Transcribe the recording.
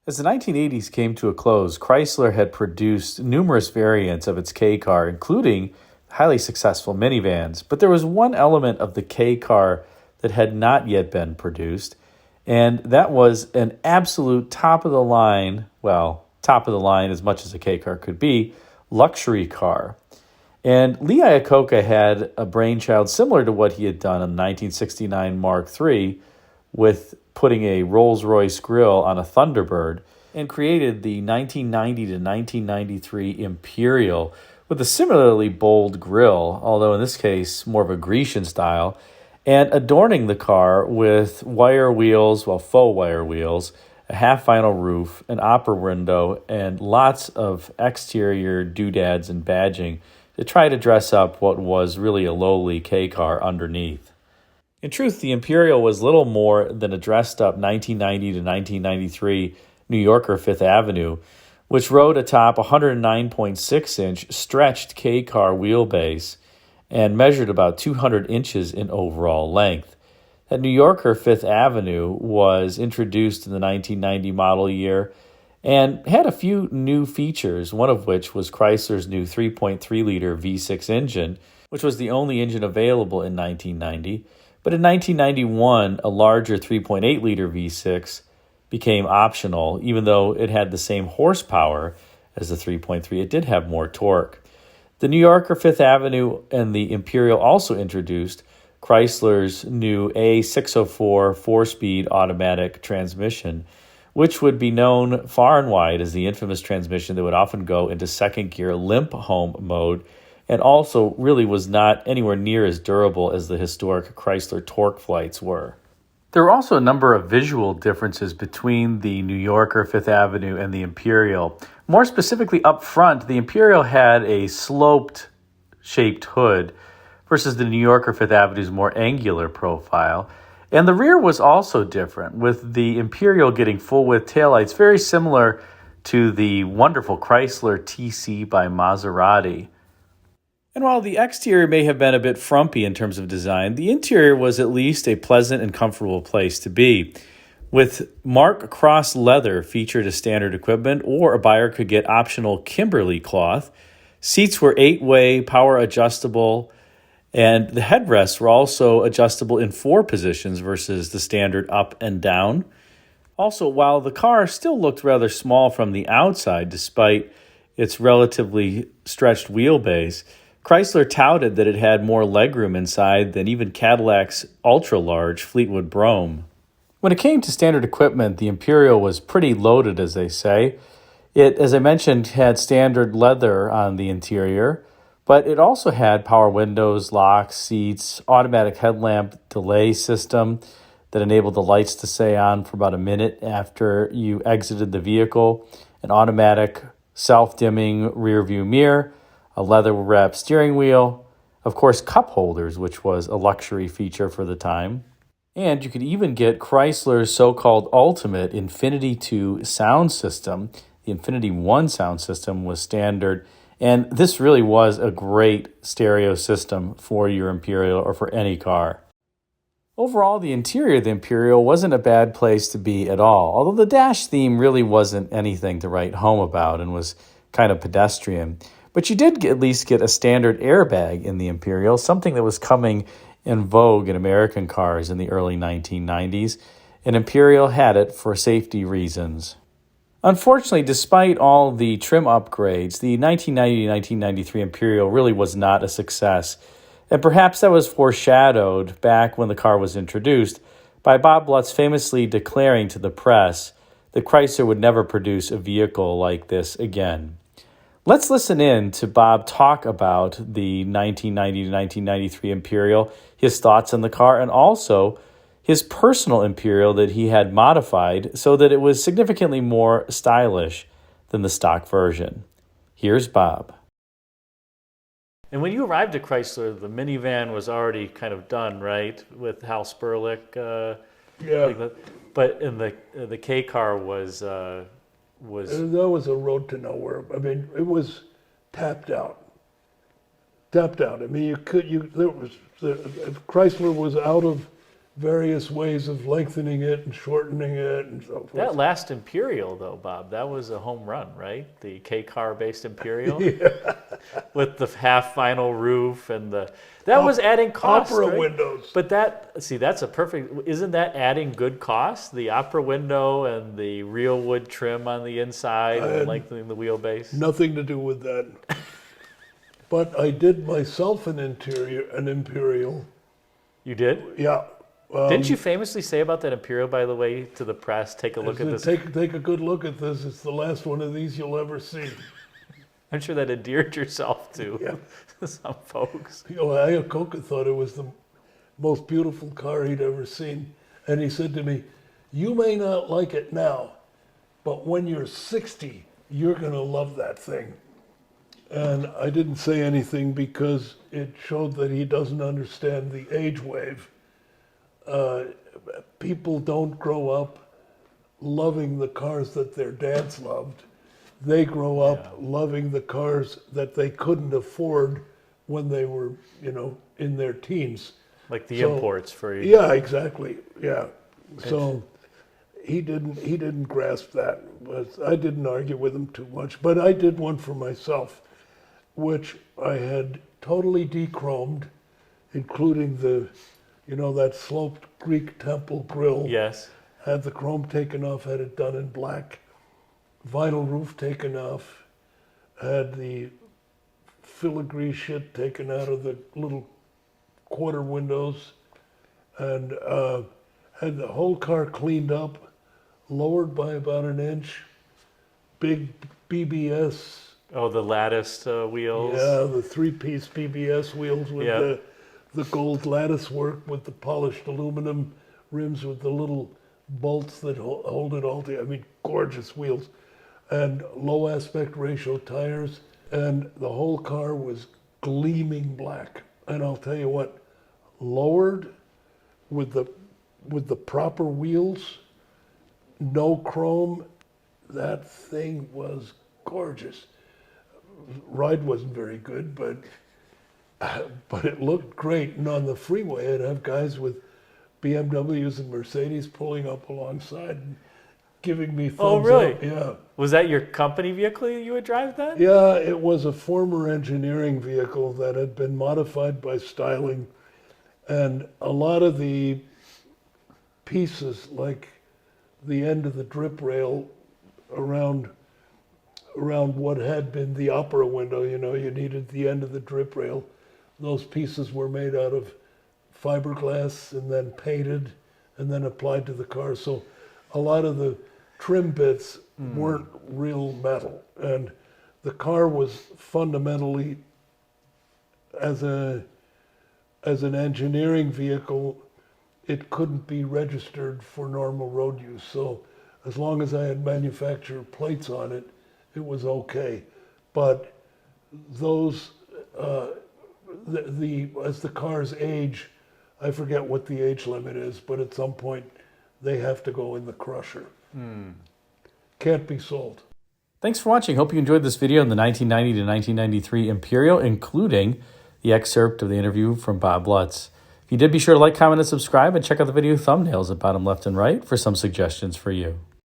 As the 1980s came to a close, Chrysler had produced numerous variants of its K car, including highly successful minivans. But there was one element of the K car that had not yet been produced, and that was an absolute top of the line, well, top of the line as much as a K car could be, luxury car. And Lee Iacocca had a brainchild similar to what he had done in the 1969 Mark III with putting a Rolls-Royce grille on a Thunderbird, and created the 1990 to 1993 Imperial with a similarly bold grille, although in this case more of a Grecian style, and adorning the car with wire wheels, well, faux wire wheels, a half-vinyl roof, an opera window, and lots of exterior doodads and badging to try to dress up what was really a lowly K car underneath. In truth, the Imperial was little more than a dressed-up 1990 to 1993 New Yorker Fifth Avenue, which rode atop a 109.6-inch stretched K car wheelbase and measured about 200 inches in overall length. That New Yorker Fifth Avenue was introduced in the 1990 model year and had a few new features, one of which was Chrysler's new 3.3-liter V6 engine, which was the only engine available in 1990. But in 1991, a larger 3.8-liter V6 became optional. Even though it had the same horsepower as the 3.3, it did have more torque. The New Yorker Fifth Avenue and the Imperial also introduced Chrysler's new A604 4-speed automatic transmission, which would be known far and wide as the infamous transmission that would often go into second gear limp home mode, and also really was not anywhere near as durable as the historic Chrysler Torque Flights were. There were also a number of visual differences between the New Yorker Fifth Avenue and the Imperial. More specifically, up front, the Imperial had a sloped-shaped hood versus the New Yorker Fifth Avenue's more angular profile. And the rear was also different, with the Imperial getting full-width taillights very similar to the wonderful Chrysler TC by Maserati. And while the exterior may have been a bit frumpy in terms of design, the interior was at least a pleasant and comfortable place to be. With Mark Cross leather featured as standard equipment, or a buyer could get optional Kimberly cloth. Seats were 8-way, power adjustable, and the headrests were also adjustable in 4 positions versus the standard up and down. Also, while the car still looked rather small from the outside despite its relatively stretched wheelbase, Chrysler touted that it had more legroom inside than even Cadillac's ultra-large Fleetwood Brougham. When it came to standard equipment, the Imperial was pretty loaded, as they say. It, as I mentioned, had standard leather on the interior, but it also had power windows, locks, seats, automatic headlamp delay system that enabled the lights to stay on for about a minute after you exited the vehicle, an automatic self-dimming rear-view mirror, a leather-wrapped steering wheel, of course cup holders, which was a luxury feature for the time. And you could even get Chrysler's so-called ultimate Infinity 2 sound system. The Infinity 1 sound system was standard, and this really was a great stereo system for your Imperial or for any car. Overall, the interior of the Imperial wasn't a bad place to be at all, although the dash theme really wasn't anything to write home about and was kind of pedestrian. But you did at least get a standard airbag in the Imperial, something that was coming in vogue in American cars in the early 1990s, and Imperial had it for safety reasons. Unfortunately, despite all the trim upgrades, the 1990-1993 Imperial really was not a success, and perhaps that was foreshadowed back when the car was introduced by Bob Lutz famously declaring to the press that Chrysler would never produce a vehicle like this again. Let's listen in to Bob talk about the 1990 to 1993 Imperial, his thoughts on the car, and also his personal Imperial that he had modified so that it was significantly more stylish than the stock version. Here's Bob. And when you arrived at Chrysler, the minivan was already kind of done, right, with Hal Sperlich? Yeah. But in the K car was... That was a road to nowhere. I mean, it was tapped out. Tapped out. I mean, Chrysler was out of various ways of lengthening it and shortening it and so forth. That last Imperial, though, Bob, that was a home run, right? The K-car based Imperial with the half vinyl roof and that was adding cost, opera right? windows. But that's a perfect. Isn't that adding good cost? The opera window and the real wood trim on the inside and lengthening the wheelbase. Nothing to do with that. But I did myself an Imperial. You did? Yeah. Didn't you famously say about that Imperial, by the way, to the press? Take a look at this. Take a good look at this. It's the last one of these you'll ever see. I'm sure that endeared yourself to some folks. Iacocca thought it was the most beautiful car he'd ever seen. And he said to me, "You may not like it now, but when you're 60, you're going to love that thing." And I didn't say anything because it showed that he doesn't understand the age wave. People don't grow up loving the cars that their dads loved. They grow up loving the cars that they couldn't afford when they were, in their teens. Like the imports for you. Yeah, exactly. Yeah. So he didn't grasp that. But I didn't argue with him too much. But I did one for myself, which I had totally de-chromed, including that sloped Greek temple grille. Yes. Had the chrome taken off, had it done in black. Vinyl roof taken off. Had the filigree shit taken out of the little quarter windows. And had the whole car cleaned up, lowered by about an inch. Big BBS. Oh, the latticed wheels. Yeah, the three-piece BBS wheels with the gold lattice work with the polished aluminum rims with the little bolts that hold it all together. I mean, gorgeous wheels. And low aspect ratio tires. And the whole car was gleaming black. And I'll tell you what, lowered with the proper wheels, no chrome, that thing was gorgeous. Ride wasn't very good, but it looked great. And on the freeway, I'd have guys with BMWs and Mercedes pulling up alongside and giving me thumbs Oh, really? up. Yeah. Was that your company vehicle you would drive then? Yeah, it was a former engineering vehicle that had been modified by styling. And a lot of the pieces, like the end of the drip rail around what had been the opera window, you needed the end of the drip rail. Those pieces were made out of fiberglass and then painted and then applied to the car. So a lot of the trim bits weren't real metal. And the car was fundamentally, as an engineering vehicle, it couldn't be registered for normal road use. So as long as I had manufacturer plates on it, it was okay. But those, as the cars age, I forget what the age limit is, but at some point they have to go in the crusher. Can't be sold. Thanks for watching. Hope you enjoyed this video on the 1990 to 1993 Imperial, including the excerpt of the interview from Bob Lutz. If you did, be sure to like, comment, and subscribe, and check out the video thumbnails at bottom left and right for some suggestions for you.